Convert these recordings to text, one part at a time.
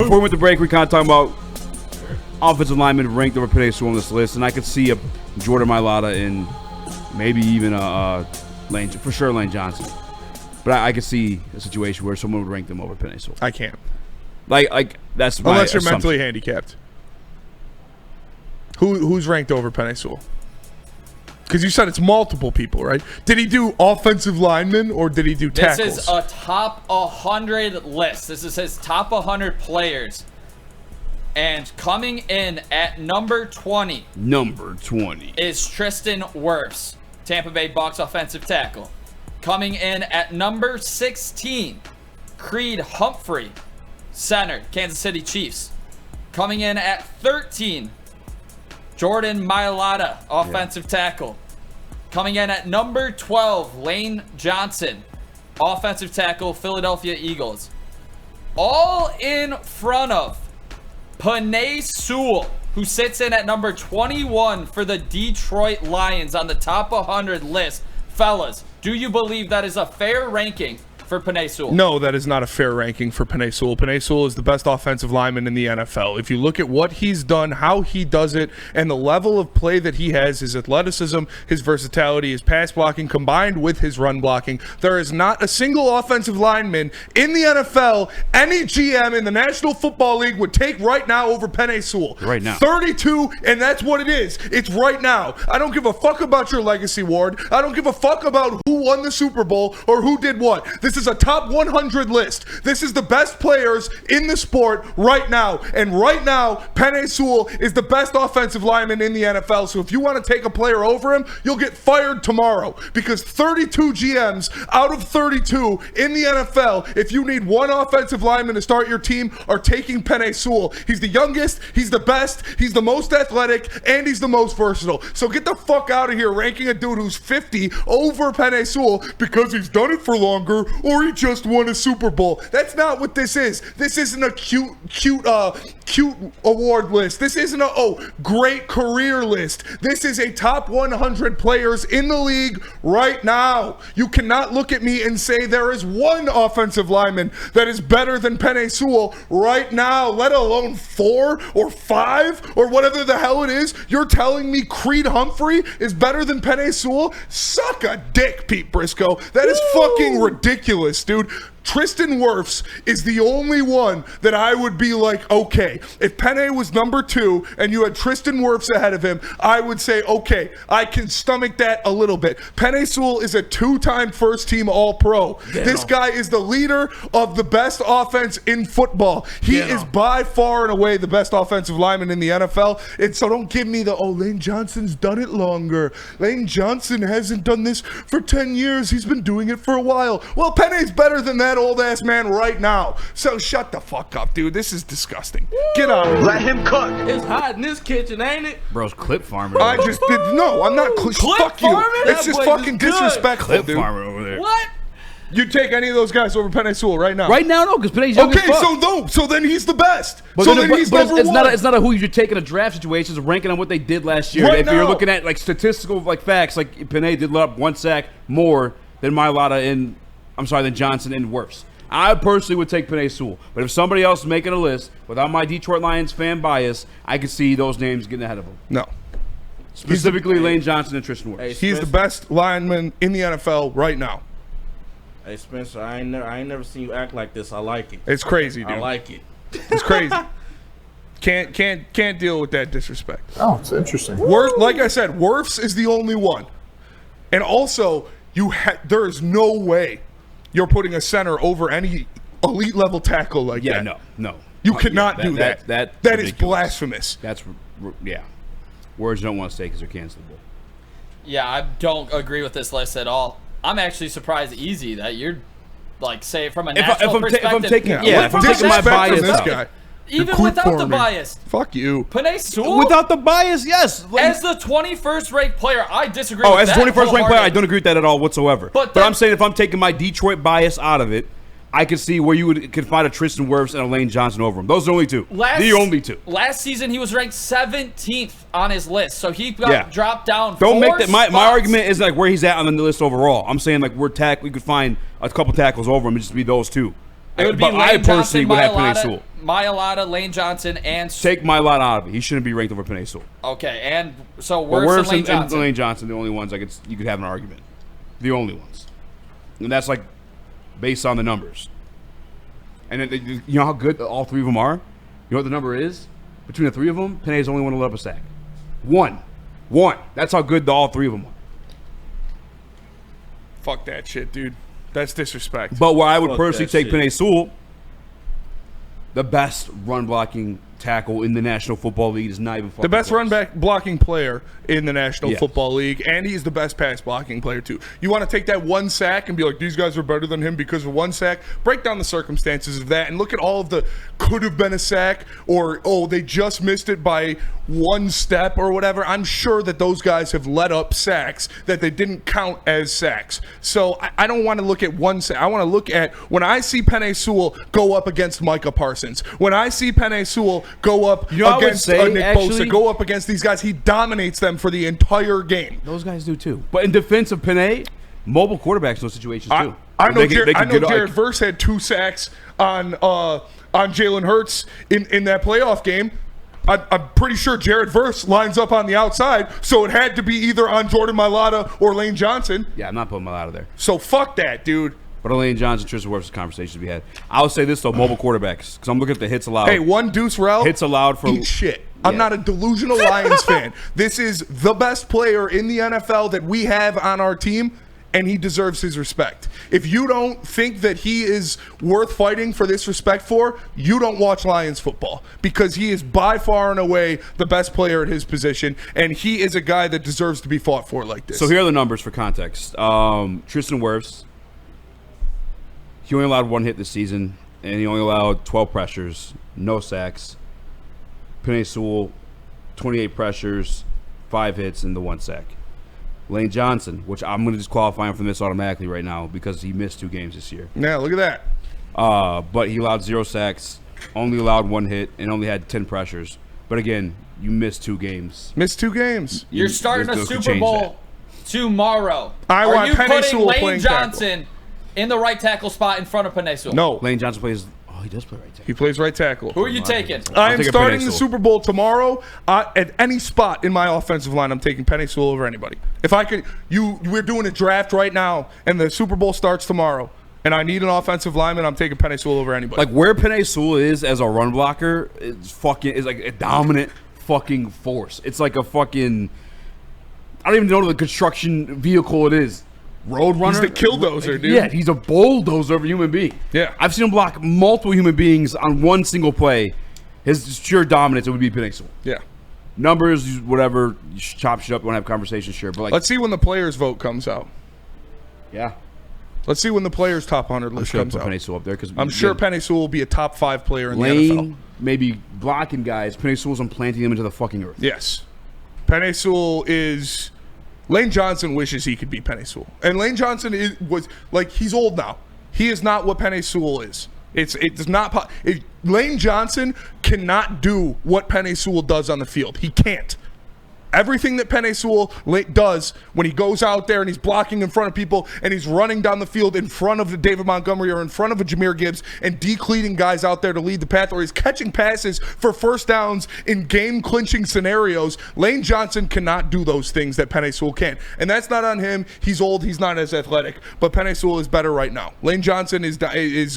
before we went to break, we kind of talking about offensive linemen ranked over Penei Sewell on this list, and I could see a Jordan Mailata and maybe even Lane, for sure Lane Johnson. But I could see a situation where someone would rank them over Penei Sewell. I can't. Like that's my unless you're assumption. mentally handicapped. Who's ranked over Penei Sewell? Because you said it's multiple people, right? Did he do offensive linemen or did he do tackles? This is a top 100 list. This is his top 100 players. And coming in at number 20. Number 20. Is Tristan Wirfs, Tampa Bay Bucs offensive tackle. Coming in at number 16, Creed Humphrey, center, Kansas City Chiefs. Coming in at 13, Jordan Mailata, offensive tackle. Coming in at number 12, Lane Johnson, offensive tackle, Philadelphia Eagles. All in front of Penei Sewell, who sits in at number 21 for the Detroit Lions on the top 100 list. Fellas, do you believe that is a fair ranking for Penei Sewell? No, that is not a fair ranking for Penei Sewell. Penei Sewell is the best offensive lineman in the NFL. If you look at what he's done, how he does it, and the level of play that he has, his athleticism, his versatility, his pass blocking combined with his run blocking, there is not a single offensive lineman in the NFL any GM in the National Football League would take right now over Penei Sewell. Right now. 32, and that's what it is. It's right now. I don't give a fuck about your legacy, Ward. I don't give a fuck about who won the Super Bowl or who did what. This is a top 100 list. This is the best players in the sport right now. And right now, Penei Sewell is the best offensive lineman in the NFL. So if you want to take a player over him, you'll get fired tomorrow. Because 32 GMs out of 32 in the NFL, if you need one offensive lineman to start your team, are taking Penei Sewell. He's the youngest, he's the best, he's the most athletic, and he's the most versatile. So get the fuck out of here ranking a dude who's 50 over Penei Sewell because he's done it for longer or he just won a Super Bowl. That's not what this is. This isn't a cute award list. This isn't a great career list. This is a top 100 players in the league right now. You cannot look at me and say there is one offensive lineman that is better than Penei Sewell right now, let alone 4 or 5 or whatever the hell it is. You're telling me Creed Humphrey is better than Penei Sewell? Suck a dick, Pete Prisco. That is fucking ridiculous, dude. Tristan Wirfs is the only one that I would be like, okay, if Penei was number 2 and you had Tristan Wirfs ahead of him, I would say, okay, I can stomach that a little bit. Penei Sewell is a 2-time first-team All-Pro. This guy is the leader of the best offense in football. He is by far and away the best offensive lineman in the NFL. And so don't give me the, Lane Johnson's done it longer. Lane Johnson hasn't done this for 10 years. He's been doing it for a while. Well, Penei's better than that old ass man right now. So shut the fuck up, dude. This is disgusting. Get out of here. Let him cook. It's hot in this kitchen, ain't it? Bro's clip farmer. I just did. No, I'm not. Fuck you. It's just fucking disrespectful, clip dude. farmer over there. What? You take any of those guys over Penei Sewell right now? Right now, no, because Penei's young as fuck. So then he's the best. But so then he's number one. It's not a who you're taking a draft situation. It's ranking on what they did last year. Right if now. you're looking at like statistical facts, like Penei did let up 1 sack more than Mailata than Johnson and Wirfs. I personally would take Penei Sewell. But if somebody else is making a list without my Detroit Lions fan bias, I could see those names getting ahead of him. No. Specifically Lane Johnson and Tristan Wirfs. Hey, He's the best lineman in the NFL right now. Hey Spencer, I ain't never seen you act like this. I like it. It's crazy, dude. I like it. It's crazy. Can't deal with that disrespect. Oh, it's interesting. Like I said, Wirfs is the only one. And also, there is no way you're putting a center over any elite level tackle like that. No. You cannot do that. That is blasphemous. That's words you don't want to say because they're cancelable. Yeah, I don't agree with this list at all. I'm actually surprised easy that you're like, say from a national perspective. If I'm taking my bias this guy. Even without the bias. Fuck you. Penei Sewell? Without the bias, yes. As the 21st ranked player, I disagree with that. As the 21st ranked player, I don't agree with that at all whatsoever. But I'm saying if I'm taking my Detroit bias out of it, I could see where you could find a Tristan Wirfs and a Lane Johnson over him. Those are the only two. The only two. Last season, he was ranked 17th on his list, so he got dropped down. Don't make that. My spots. argument is like where he's at on the list overall. I'm saying like we could find a couple tackles over him and just be those two. It would be But Lane I personally Johnson, would have Penei Sewell. Mailata, Lane Johnson, and Take my lot out of it. He shouldn't be ranked over Penei Sewell. okay, and so But Wirfs and Wirfs Lane and Johnson. Lane Johnson, the only ones you could have an argument. The only ones. And that's like based on the numbers. And then, you know how good all three of them are? You know what the number is? Between the three of them, Penei's the only one to let up a sack. One. That's how good all three of them are. Fuck that shit, dude. That's disrespect. But where I would Fuck personally that take shit. Penei Sewell, the best run blocking tackle in the National Football League is not even fucking The best close. run back blocking player in the National Yes. Football League, and he's the best pass blocking player too. You want to take that one sack and be like, these guys are better than him because of one sack? Break down the circumstances of that and look at all of the could have been a sack, or they just missed it by one step or whatever. I'm sure that those guys have let up sacks that they didn't count as sacks. So I don't want to look at one sack. I want to look at when I see Penei Sewell go up against Micah Parsons, when I see Penei Sewell go up You know, I would against say, Nick actually- Bosa, go up against these guys, he dominates them for the entire game. Those guys do too. But in defense of Penei, mobile quarterbacks in those situations too. I know, They can get Jared Verse had 2 sacks on Jalen Hurts in that playoff game. I'm pretty sure Jared Verse lines up on the outside, so it had to be either on Jordan Mailata or Lane Johnson. Yeah, I'm not putting them out of there. So fuck that, dude. But Lane Johnson, Tristan Wirfs conversations we had. I would say this though, mobile quarterbacks, because I'm looking at the hits allowed. Hey, one Deuce Rel Hits allowed for eat shit. I'm Yeah. not a delusional Lions fan. This is the best player in the NFL that we have on our team, and he deserves his respect. If you don't think that he is worth fighting for this respect for, you don't watch Lions football, because he is by far and away the best player at his position, and he is a guy that deserves to be fought for like this. So here are the numbers for context. Tristan Wirfs, he only allowed 1 hit this season, and he only allowed 12 pressures, no sacks. Penei Sewell, 28 pressures, 5 hits, and the 1 sack. Lane Johnson, which I'm going to disqualify him from this automatically right now because he missed 2 games this year. Yeah, look at that. But he allowed 0 sacks, only allowed 1 hit, and only had 10 pressures. But again, you missed 2 games. Missed 2 games. You're starting a those could Super change Bowl that. tomorrow. I Are want you Penei putting Sewell Lane playing tackle. Johnson in the right tackle spot in front of Penei Sewell? No, Lane Johnson plays. Oh, he does play right tackle. he plays right tackle. Who are you taking? I am taking starting Penei the Sewell. Super Bowl tomorrow. At any spot in my offensive line, I'm taking Penei Sewell over anybody. If I could, we're doing a draft right now, and the Super Bowl starts tomorrow, and I need an offensive lineman, I'm taking Penei Sewell over anybody. Like where Penei Sewell is as a run blocker is like a dominant fucking force. It's like a fucking, I don't even know the construction vehicle it is. Roadrunner. He's the killdozer, dude. Yeah, he's a bulldozer of a human being. Yeah. I've seen him block multiple human beings on one single play. His sheer dominance, it would be Penei Sewell. Yeah. Numbers, whatever, you chop shit up, you want to have conversations, sure. But like, Let's see when the players' vote comes out. yeah. Let's see when the players' top 100 I'm list sure comes put out. Penei Sewell up there because I'm sure Penei Sewell will be a top 5 player in the NFL. Lane maybe blocking guys. Penei Sewell's implanting them into the fucking earth. Yes. Penei Sewell is... Lane Johnson wishes he could be Penei Sewell. And Lane Johnson he's old now. He is not what Penei Sewell is. It's not... Lane Johnson cannot do what Penei Sewell does on the field. He can't. Everything that Penei Sewell does when he goes out there and he's blocking in front of people and he's running down the field in front of the David Montgomery or in front of a Jahmyr Gibbs and decleating guys out there to lead the path, or he's catching passes for first downs in game-clinching scenarios, Lane Johnson cannot do those things that Penei Sewell can. And that's not on him. He's old. He's not as athletic. But Penei Sewell is better right now. Lane Johnson is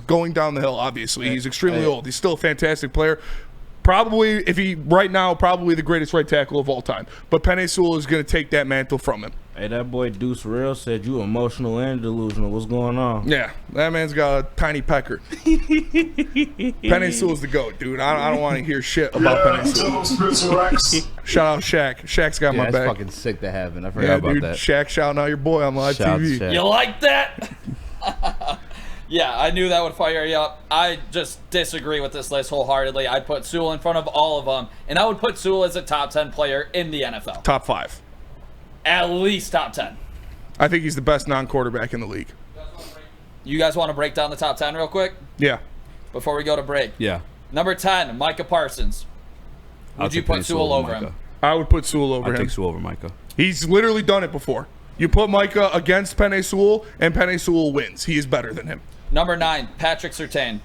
going down the hill, obviously. He's extremely old. He's still a fantastic player. Probably, probably the greatest right tackle of all time. But Penei Sewell is going to take that mantle from him. Hey, that boy Deuce Real said you emotional and delusional. What's going on? Yeah, that man's got a tiny pecker. Penei Sewell's the GOAT, dude. I don't want to hear shit about Penei Sewell. Shout out Shaq. Shaq's got my that's back. fucking sick to have, and I forgot Yeah, about dude. that. Shaq shouting out your boy on live Shout out TV. Shaq. You like that? Yeah, I knew that would fire you up. I just disagree with this list wholeheartedly. I'd put Sewell in front of all of them, and I would put Sewell as a top 10 player in the NFL. Top 5. At least top 10. I think he's the best non-quarterback in the league. You guys want to break down the top 10 real quick Yeah. before we go to break? Yeah. Number 10, Micah Parsons. I'll Would you take put Penei Sewell over Micah. him? I would put Sewell over I'll him. take Sewell over Micah. He's literally done it before. You put Micah against Penei Sewell, and Penei Sewell wins. He is better than him. Number 9, Patrick Surtain.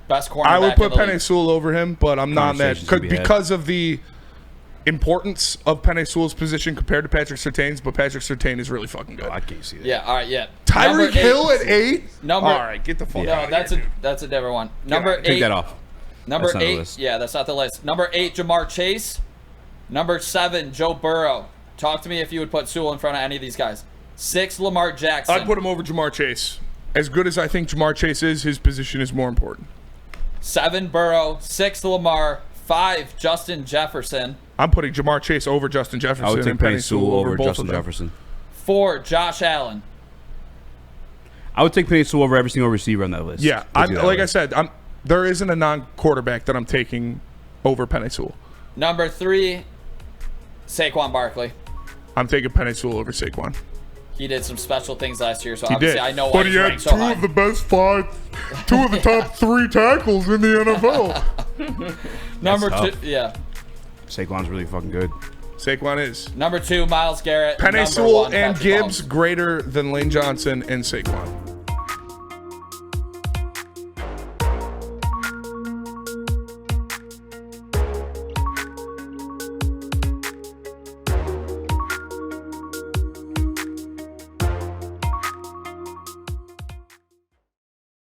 Best cornerback. I would put in the Penei league. Sewell over him, but I'm not that Conversations to be had. because of the importance of Penei Sewell's position compared to Patrick Surtain's. But Patrick Surtain is really fucking good. I can't see that. Yeah. All right. Yeah. Number Tyreek Hill eight- at 8. Number. All right, get the fuck No, out of that's here. that's a different one. Number Take 8. that off. Number That's not the 8. list. Yeah, that's not the list. Number 8, Jamar Chase. Number 7, Joe Burrow. Talk to me if you would put Sewell in front of any of these guys. 6, Lamar Jackson. I'd put him over Jamar Chase. As good as I think Jamar Chase is, his position is more important. 7, Burrow. 6, Lamar. 5, Justin Jefferson. I'm putting Jamar Chase over Justin Jefferson I would take and Penei Penei Sewell over both Justin of them. Jefferson. 4, Josh Allen. I would take Penei Sewell over every single receiver on that list. Yeah, Let's do that like way. I said, there isn't a non-quarterback that I'm taking over Penei Sewell. Number 3, Saquon Barkley. I'm taking Penei Sewell over Saquon. He did some special things last year, so He obviously did. I know why But he's he had ranked so high. best 2 of the top 3 tackles in the NFL. Number That's 2, yeah. Saquon's really fucking good. Saquon is. Number 2, Myles Garrett. Penei Number Sewell 1, and Patrick Gibbs Mahomes. greater than Lane Johnson and Saquon.